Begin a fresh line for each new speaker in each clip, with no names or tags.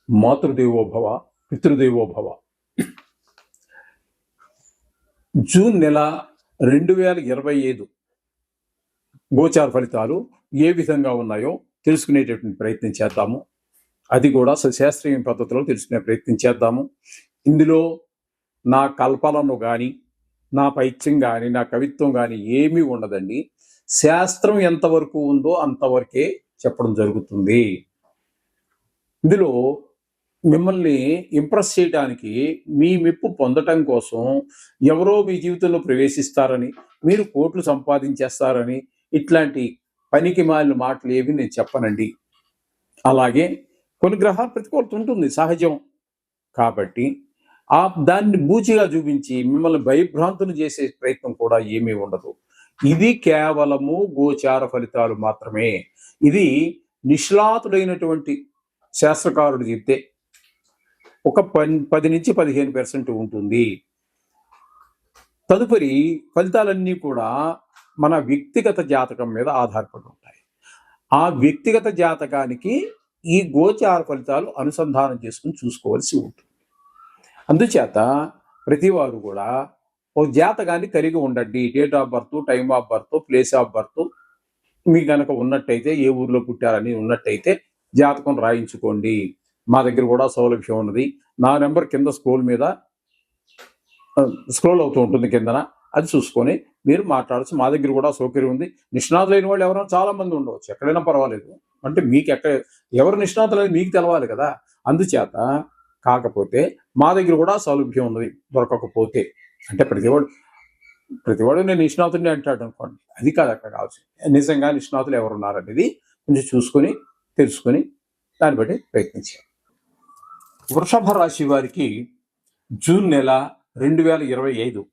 Matrudevobhava పితృదేవోభవ. June నెల 2025 గోచార ఫలితాలు ఏ విధంగా ఉన్నాయో తెలుసుకునేటటువంటి ప్రయత్నం చేద్దాము. అది కూడా శాస్త్రీయ పద్ధతిలో తెలుసుకునే ప్రయత్నం చేద్దాము. ఇందులో నా కల్పనను కానీ, నా పైత్యం కానీ, నా కవిత్వం కానీ ఏమీ ఉండదండి. శాస్త్రం ఎంతవరకు ఉందో అంతవరకే చెప్పడం జరుగుతుంది. ఇందులో మిమ్మల్ని ఇంప్రెస్ చేయడానికి, మీ మెప్పు పొందటం కోసం ఎవరో మీ జీవితంలో ప్రవేశిస్తారని, మీరు కోట్లు సంపాదించేస్తారని ఇట్లాంటి పనికి మాలిన మాటలు ఏవి నేను చెప్పనండి. అలాగే కొన్ని గ్రహాల ప్రతికూలత ఉంటుంది, సహజం. కాబట్టి దాన్ని బూచిగా చూపించి మిమ్మల్ని భయభ్రాంతులు చేసే ప్రయత్నం కూడా ఏమీ ఉండదు. ఇది కేవలము గోచార ఫలితాలు మాత్రమే. ఇది నిష్ణాతుడైనటువంటి శాస్త్రకారుడు చెప్తే ఒక 10 నుంచి 15% ఉంటుంది. తదుపరి ఫలితాలన్నీ కూడా మన వ్యక్తిగత జాతకం మీద ఆధారపడి ఉంటాయి. ఆ వ్యక్తిగత జాతకానికి ఈ గోచార ఫలితాలు అనుసంధానం చేసుకుని చూసుకోవాల్సి ఉంటుంది. అందుచేత ప్రతివారు కూడా ఒక జాతకాన్ని కలిగి ఉండండి. Date of birth, time of birth, place of birth మీ కనుక ఉన్నట్టయితే, ఏ ఊర్లో పుట్టారని ఉన్నట్టయితే జాతకం రాయించుకోండి. మా దగ్గర కూడా సౌలభ్యం ఉన్నది. నా నెంబర్ కింద స్క్రోల్ అవుతూ ఉంటుంది కిందన, అది చూసుకొని మీరు మాట్లాడచ్చు. మా దగ్గర కూడా సౌకర్యం ఉంది. నిష్ణాతులైన వాళ్ళు ఎవరైనా చాలా మంది ఉండవచ్చు, ఎక్కడైనా పర్వాలేదు. అంటే మీకు ఎవరు నిష్ణాతులని మీకు తెలవాలి కదా. అందుచేత కాకపోతే మా దగ్గర కూడా సౌలభ్యం ఉన్నది. దొరకకపోతే అంటే ప్రతివాడు నేను నిష్ణాతుడిని అంటాడు అనుకోండి, అది కాదు అక్కడ కావాల్సింది. నిజంగా నిష్ణాతులు ఎవరున్నారనేది కొంచెం చూసుకొని తెలుసుకొని దాన్ని బట్టి ప్రయత్నించాలి. వృషభ రాశి వారికి జూన్ నెల 2025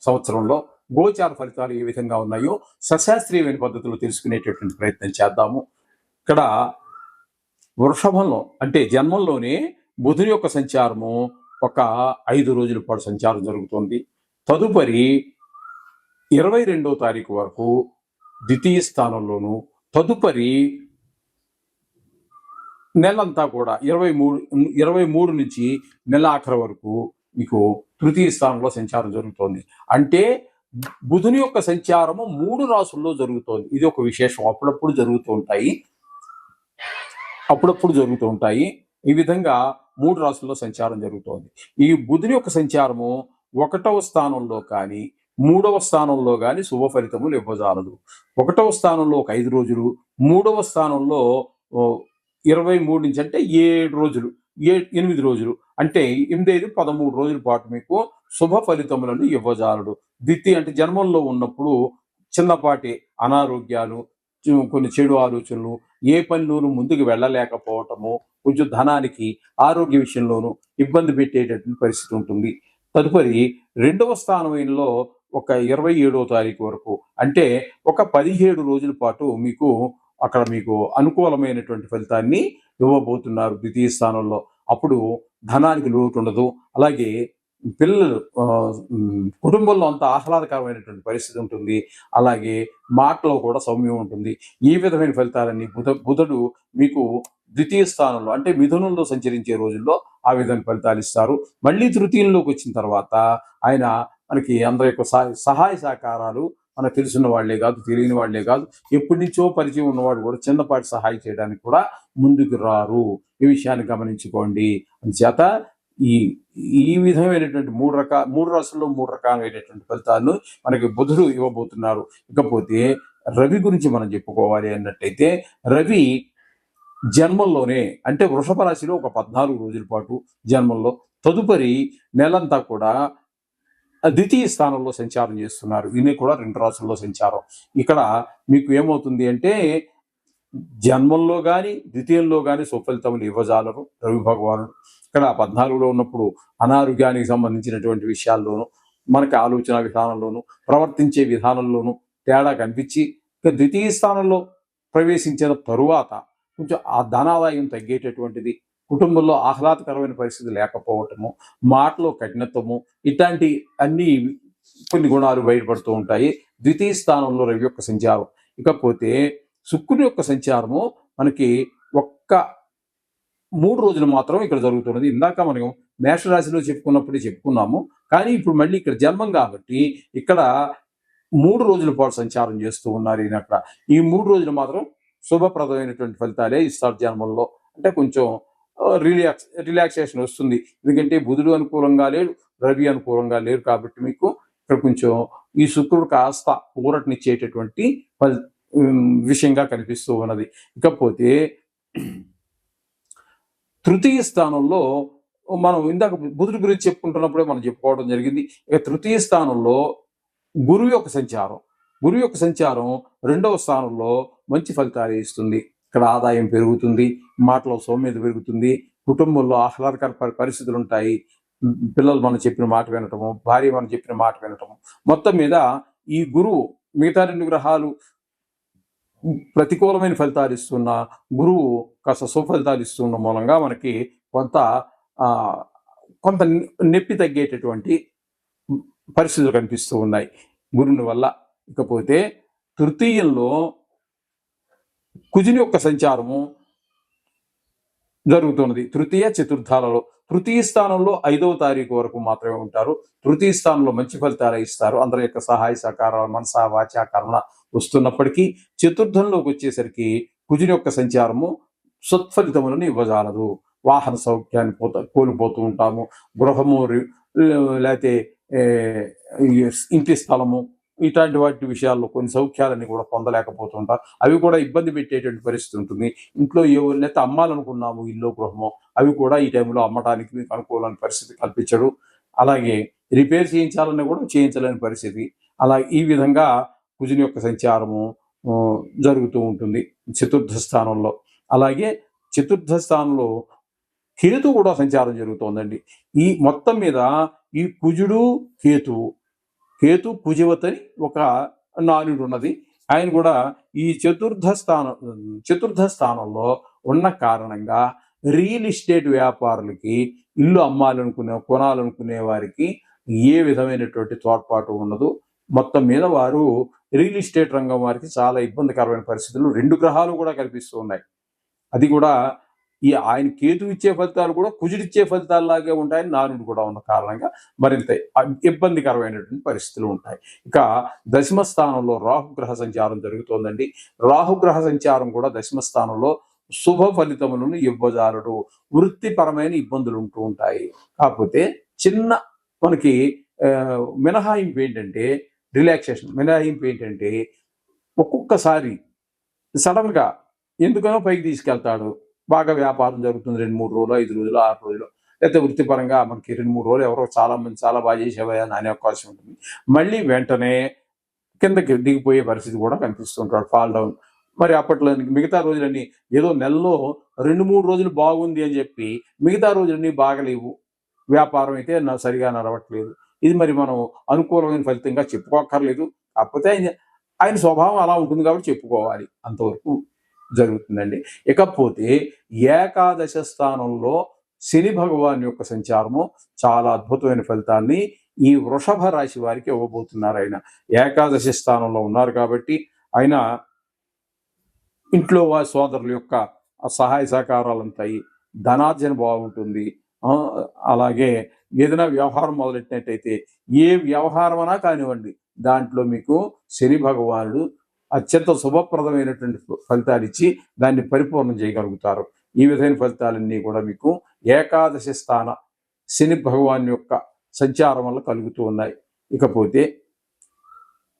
సంవత్సరంలో గోచార ఫలితాలు ఏ విధంగా ఉన్నాయో సశాస్త్రీయమైన పద్ధతిలో తెలుసుకునేటటువంటి ప్రయత్నం చేద్దాము. ఇక్కడ వృషభంలో అంటే జన్మంలోనే బుధుని యొక్క సంచారము ఒక 5 రోజుల పాటు సంచారం జరుగుతుంది. తదుపరి 22వ తారీఖు వరకు ద్వితీయ స్థానంలోను, తదుపరి నెలంతా కూడా 23 నుంచి నెల ఆఖరి వరకు మీకు తృతీయ స్థానంలో సంచారం జరుగుతోంది. అంటే బుధుని యొక్క సంచారము 3 రాసుల్లో జరుగుతోంది. ఇది ఒక విశేషం. అప్పుడప్పుడు జరుగుతూ ఉంటాయి. ఈ విధంగా 3 రాసుల్లో సంచారం జరుగుతోంది. ఈ బుధుని యొక్క సంచారము 1వ స్థానంలో కానీ 3వ స్థానంలో కానీ శుభ ఫలితములు ఇవ్వజాలదు. 1వ స్థానంలో ఒక 5 రోజులు, 3వ స్థానంలో 23 నుంచి అంటే 7 రోజులు, 8 రోజులు, అంటే 8, 13 రోజుల పాటు మీకు శుభ ఫలితములను ఇవ్వజాలడు. ద్వితీయ అంటే జన్మంలో ఉన్నప్పుడు చిన్నపాటి అనారోగ్యాలు, కొన్ని చెడు ఆలోచనలు, ఏ పనిలోనూ ముందుకు వెళ్ళలేకపోవటము, కొంచెం ధనానికి ఆరోగ్య విషయంలోనూ ఇబ్బంది పెట్టేటటువంటి పరిస్థితి ఉంటుంది. తదుపరి 2వ స్థానంలో ఒక 27వ తారీఖు వరకు అంటే ఒక 17 రోజుల పాటు మీకు అక్కడ మీకు అనుకూలమైనటువంటి ఫలితాన్ని ఇవ్వబోతున్నారు ద్వితీయ స్థానంలో. అప్పుడు ధనానికి లోటు ఉండదు. అలాగే పిల్లలు కుటుంబంలో అంత ఆహ్లాదకరమైనటువంటి పరిస్థితి ఉంటుంది. అలాగే మాటలో కూడా సౌమ్యం ఉంటుంది. ఈ విధమైన ఫలితాలన్నీ బుధుడు మీకు ద్వితీయ స్థానంలో అంటే మిథునంలో సంచరించే రోజుల్లో ఆ విధమైన ఫలితాలు ఇస్తారు. మళ్ళీ తృతీయంలోకి వచ్చిన తర్వాత ఆయన మనకి అందరి యొక్క సహాయ సహకారాలు మనకు తెలిసిన వాళ్లే కాదు, తెలియని వాళ్లే కాదు, ఎప్పటి నుంచో పరిచయం ఉన్నవాడు కూడా చిన్నపాటి సహాయం చేయడానికి కూడా ముందుకు రారు. ఈ విషయాన్ని గమనించుకోండి. అందుచేత ఈ విధమైనటువంటి 3 రాసుల్లో 3 రకాలైనటువంటి ఫలితాలను మనకి బుధుడు ఇవ్వబోతున్నారు. ఇకపోతే రవి గురించి మనం చెప్పుకోవాలి అన్నట్టయితే, రవి జన్మంలోనే అంటే వృషభ రాశిలో ఒక 14 రోజుల పాటు జన్మంలో, తదుపరి నెలంతా కూడా ద్వితీయ స్థానంలో సంచారం చేస్తున్నారు. ఈయన కూడా 2 రాసుల్లో సంచారం. ఇక్కడ మీకు ఏమవుతుంది అంటే జన్మంలో కానీ ద్వితీయంలో కానీ సుఫలితములు ఇవ్వజాలరు రవి భగవానుడు. ఇక్కడ 14లో ఉన్నప్పుడు అనారోగ్యానికి సంబంధించినటువంటి విషయాల్లోనూ, మనకి ఆలోచన విధానంలోనూ, ప్రవర్తించే విధానంలోనూ తేడా కనిపించి, ఇక ద్వితీయ స్థానంలో ప్రవేశించిన తరువాత కొంచెం ఆ ధనాదాయం తగ్గేటటువంటిది, కుటుంబంలో ఆహ్లాదకరమైన పరిస్థితి లేకపోవటము, మాటలో కఠినత్వము, ఇట్లాంటి అన్ని కొన్ని గుణాలు బయటపడుతూ ఉంటాయి ద్వితీయ స్థానంలో రవి యొక్క సంచారం. ఇకపోతే శుక్రుని యొక్క సంచారము మనకి ఒక్క 3 రోజులు మాత్రం ఇక్కడ జరుగుతున్నది. ఇందాక మనం మేషరాశిలో చెప్పుకున్నప్పుడే చెప్పుకున్నాము. కానీ ఇప్పుడు మళ్ళీ ఇక్కడ జన్మం కాబట్టి ఇక్కడ 3 రోజుల పాటు సంచారం చేస్తూ ఉన్నారు ఈయన అక్కడ. ఈ 3 రోజులు మాత్రం శుభప్రదమైనటువంటి ఫలితాలే ఇస్తారు జన్మంలో. అంటే కొంచెం రిలాక్సేషన్ వస్తుంది. ఎందుకంటే బుధుడు అనుకూలంగా లేడు, రవి అనుకూలంగా లేరు కాబట్టి మీకు ఇక్కడ కొంచెం ఈ శుక్రుడు కాస్త ఊరటనిచ్చేటటువంటి విషయంగా కనిపిస్తూ ఉన్నది. ఇకపోతే తృతీయ స్థానంలో మనం ఇందాక బుధుడి గురించి చెప్పుకుంటున్నప్పుడే మనం చెప్పుకోవడం జరిగింది. ఇక తృతీయ స్థానంలో గురువు యొక్క సంచారం 2వ స్థానంలో మంచి ఫలితాలు ఇస్తుంది. ఇక్కడ ఆదాయం పెరుగుతుంది, మాటలో సౌమ్యత పెరుగుతుంది, కుటుంబంలో ఆహ్లాదకర పరిస్థితులు ఉంటాయి. పిల్లలు మనం చెప్పిన మాట వినటము, భార్య మనం చెప్పిన మాట వినటము, మొత్తం మీద ఈ గురువు మిగతా 2 గ్రహాలు ప్రతికూలమైన ఫలితాలు ఇస్తున్న గురువు కాస్త సుఫలితాలు ఇస్తున్న మూలంగా మనకి కొంత నొప్పి తగ్గేటటువంటి పరిస్థితులు కనిపిస్తూ ఉన్నాయి గురుని వల్ల. ఇకపోతే తృతీయంలో కుజుని యొక్క సంచారము జరుగుతున్నది తృతీయ చతుర్థాలలో. తృతీయ స్థానంలో 5వ తారీఖు వరకు మాత్రమే ఉంటారు. తృతీయ స్థానంలో మంచి ఫలితాలు ఇస్తారు. అందరి యొక్క సహాయ సహకారాలు మనసా వాచా కర్మ వస్తున్నప్పటికీ చతుర్థంలోకి వచ్చేసరికి కుజుని యొక్క సంచారము సత్ఫలితములను ఇవ్వజాలదు. వాహన సౌఖ్యాన్ని కోల్పోతూ ఉంటాము. గృహము లేకపోతే ఇంటి స్థలము ఇట్లాంటి వాటి విషయాల్లో కొన్ని సౌఖ్యాలన్నీ కూడా పొందలేకపోతుంటారు. అవి కూడా ఇబ్బంది పెట్టేటువంటి పరిస్థితి ఉంటుంది. ఇంట్లో ఎవరినైతే అమ్మాలనుకున్నాము ఇల్లు గృహమో అవి కూడా ఈ టైంలో అమ్మటానికి మీకు అనుకూలమైన పరిస్థితి కల్పించడు. అలాగే రిపేర్ చేయించాలన్నా కూడా చేయించలేని పరిస్థితి. అలా ఈ విధంగా కుజుని యొక్క సంచారము జరుగుతూ ఉంటుంది చతుర్థ స్థానంలో. అలాగే చతుర్థ స్థానంలో కేతు కూడా సంచారం జరుగుతోందండి. ఈ మొత్తం మీద ఈ కుజుడు కేతు కుజవతని ఒక నానుడు ఉన్నది. ఆయన కూడా ఈ చతుర్థ స్థానంలో ఉన్న కారణంగా రియల్ ఎస్టేట్ వ్యాపారులకి, ఇల్లు కొనాలనుకునే వారికి ఏ విధమైనటువంటి తోడ్పాటు ఉండదు. మొత్తం మీద వారు రియల్ ఎస్టేట్ రంగం వారికి చాలా ఇబ్బందికరమైన పరిస్థితులు 2 గ్రహాలు కూడా కనిపిస్తూ ఉన్నాయి. అది కూడా ఆయన కేతు ఇచ్చే ఫలితాలు కూడా కుజుడిచ్చే ఫలితాల్లాగే ఉంటాయని నానుడు కూడా ఉన్న కారణంగా మరింత ఇబ్బందికరమైనటువంటి పరిస్థితులు ఉంటాయి. ఇక దశమ స్థానంలో రాహుగ్రహ సంచారం జరుగుతోందండి. రాహుగ్రహ సంచారం కూడా దశమ స్థానంలో శుభ ఫలితములను ఇవ్వజాలడు. వృత్తిపరమైన ఇబ్బందులు ఉంటూ ఉంటాయి. కాకపోతే చిన్న మనకి మినహాయింపు ఏంటంటే ఒక్కొక్కసారి సడన్ గా ఎందుకనో పైకి తీసుకెళ్తాడు. బాగా వ్యాపారం జరుగుతుంది 2-3 రోజులు, 5 రోజులు, 6 రోజులు. లేకపోతే వృత్తిపరంగా మనకి 2-3 రోజులు ఎవరో చాలా మంది చాలా బాగా చేసేవా అనే అవకాశం ఉంటుంది. మళ్ళీ వెంటనే కిందకి దిగిపోయే పరిస్థితి కూడా కనిపిస్తుంటాడు, ఫాల్ డౌన్. మరి అప్పట్లో మిగతా రోజులన్నీ ఏదో నెలలో 2-3 రోజులు బాగుంది అని చెప్పి మిగతా రోజులన్నీ బాగలేవు, వ్యాపారం అయితే సరిగా నడవట్లేదు. ఇది మరి మనం అనుకూలమైన ఫలితంగా చెప్పుకోక్కర్లేదు. కాకపోతే ఆయన స్వభావం అలా ఉంటుంది కాబట్టి చెప్పుకోవాలి, అంతవరకు జరుగుతుందండి. ఇకపోతే ఏకాదశ స్థానంలో శని భగవాన్ యొక్క సంచారము చాలా అద్భుతమైన ఫలితాన్ని ఈ వృషభ రాశి వారికి ఇవ్వబోతున్నారు. ఆయన ఏకాదశి స్థానంలో ఉన్నారు కాబట్టి ఆయన ఇంట్లో వారి సోదరుల యొక్క సహాయ సహకారాలు ఉంటాయి, ధనార్జన బాగుంటుంది. అలాగే ఏదైనా వ్యవహారం మొదలెట్టినట్టయితే ఏ వ్యవహారం అన్నా కానివ్వండి దాంట్లో మీకు శని భగవానుడు అత్యంత శుభప్రదమైనటువంటి ఫలితాలు ఇచ్చి దాన్ని పరిపూర్ణం చేయగలుగుతారు. ఈ విధమైన ఫలితాలన్నీ కూడా మీకు ఏకాదశి స్థాన శని భగవాన్ యొక్క సంచారం వల్ల కలుగుతూ ఉన్నాయి. ఇకపోతే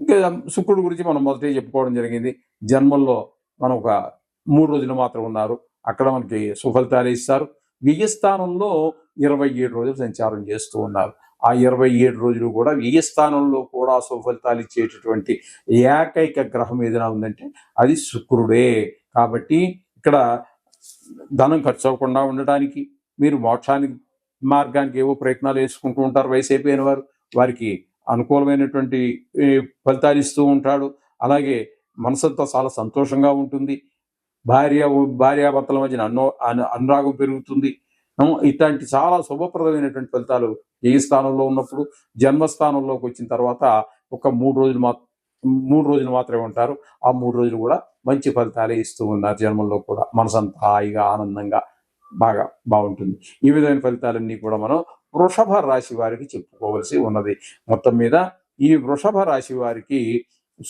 ఇంకా శుక్రుడి గురించి మనం మొదటే చెప్పుకోవడం జరిగింది. జన్మల్లో మనం ఒక 3 రోజులు మాత్రం ఉన్నారు, అక్కడ మనకి సుఫలితాలు ఇస్తారు. వ్యయస్థానంలో 27 రోజులు సంచారం చేస్తూ ఉన్నారు. ఆ 27 రోజులు కూడా వ్యయస్థానంలో కూడా సుఫలితాలు ఇచ్చేటటువంటి ఏకైక గ్రహం ఏదైనా ఉందంటే అది శుక్రుడే. కాబట్టి ఇక్కడ ధనం ఖర్చు అవ్వకుండా ఉండటానికి మీరు మోక్షానికి మార్గానికి ఏవో ప్రయత్నాలు వేసుకుంటూ ఉంటారు. వయసు అయిపోయిన వారికి అనుకూలమైనటువంటి ఫలితాలు ఇస్తూ ఉంటాడు. అలాగే మనసంతా చాలా సంతోషంగా ఉంటుంది. భార్యాభర్తల మధ్యన అనురాగం పెరుగుతుంది. ఇట్లాంటి చాలా శుభప్రదమైనటువంటి ఫలితాలు ఏ స్థానంలో ఉన్నప్పుడు, జన్మస్థానంలోకి వచ్చిన తర్వాత ఒక 3 రోజులు మాత్రమే ఉంటారు. ఆ 3 రోజులు కూడా మంచి ఫలితాలే ఇస్తూ ఉన్నారు. జన్మంలో కూడా మనసంతా హాయిగా ఆనందంగా బాగా బాగుంటుంది. ఈ విధమైన ఫలితాలన్నీ కూడా మనం వృషభ రాశి వారికి చెప్పుకోవలసి ఉన్నది. మొత్తం మీద ఈ వృషభ రాశి వారికి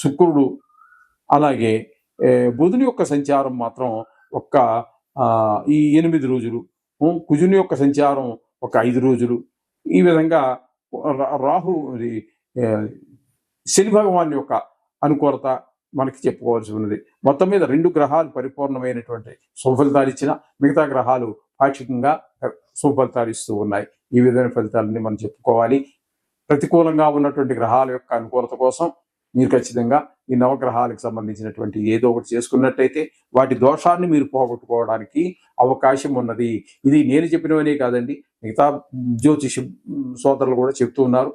శుక్రుడు అలాగే బుధుని యొక్క సంచారం మాత్రం ఒక్క ఈ 8 రోజులు, కుజుని యొక్క సంచారం ఒక 5 రోజులు, ఈ విధంగా రాహు శని భగవాన్ యొక్క అనుకూలత మనకి చెప్పుకోవాల్సి ఉన్నది. మొత్తం మీద 2 గ్రహాలు పరిపూర్ణమైనటువంటి శుభఫలితాలు ఇచ్చిన, మిగతా గ్రహాలు పాక్షికంగా శుభఫలితాలు ఇస్తూ ఉన్నాయి. ఈ విధమైన ఫలితాలన్నీ మనం చెప్పుకోవాలి. ప్రతికూలంగా ఉన్నటువంటి గ్రహాల యొక్క అనుకూలత కోసం మీరు ఖచ్చితంగా ఈ నవగ్రహాలకు సంబంధించినటువంటి ఏదో ఒకటి చేసుకున్నట్టయితే వాటి దోషాన్ని మీరు పోగొట్టుకోవడానికి అవకాశం ఉన్నది. ఇది నేను చెప్పినవనే కాదండి, మిగతా జ్యోతిష సోదరులు కూడా చెప్తూ ఉన్నారు.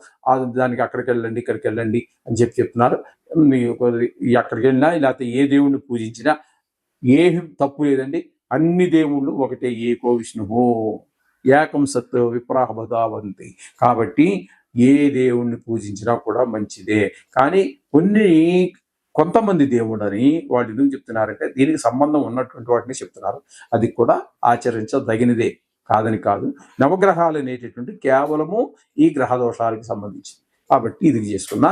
దానికి అక్కడికి వెళ్ళండి, ఇక్కడికి వెళ్ళండి అని చెప్తున్నారు. అక్కడికి వెళ్ళినా లేకపోతే ఏ దేవుణ్ణి పూజించినా ఏం తప్పు లేదండి. అన్ని దేవుళ్ళు ఒకటే, ఏకో విష్ణువు ఏకం సత్ విప్రాహబదావంతి. కాబట్టి ఏ దేవుణ్ణి పూజించినా కూడా మంచిదే. కానీ కొంతమంది దేవుడని వాళ్ళు ఎందుకు చెప్తున్నారంటే దీనికి సంబంధం ఉన్నటువంటి వాటిని చెప్తున్నారు. అది కూడా ఆచరించదగినదే, కాదని కాదు. నవగ్రహాలు అనేటటువంటి కేవలము ఈ గ్రహ దోషాలకు సంబంధించి, కాబట్టి ఇది చేసుకున్నా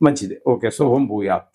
మంచిదే. ఓకే, శుభం భూయాత్.